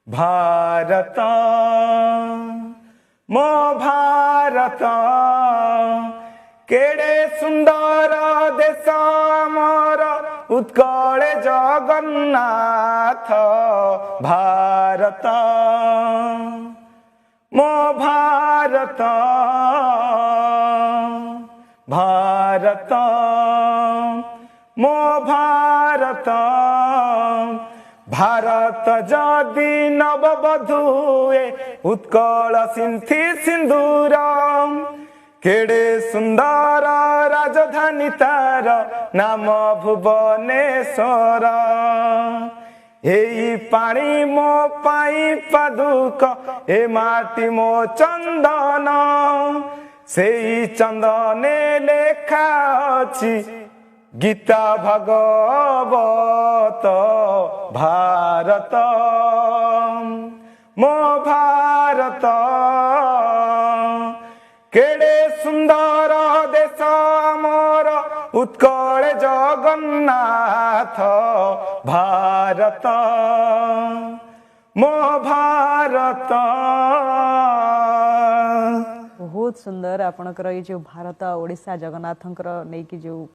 भारत मो भारत केड़े सुंदर देश मोर उत्कल जगन्नाथ भारत मो भारत भारत मो भारत भारत जदि नवबधुए उत्कल सिंथी सिंदूर केड़े सुंदर राजधानी तार नाम भुवनेश्वर एई पानी मो पाई पादुक ए माटी मो चंदन सेई चंदने लेखा अछि गीता भागवत भारत मो भारत केड़े सुंदर देश मोर उत्कल जगन्नाथ भारत मो भारत। बहुत सुंदर आपणकर ये जो भारत ओडिशा जगन्नाथंकर नहीं कि जो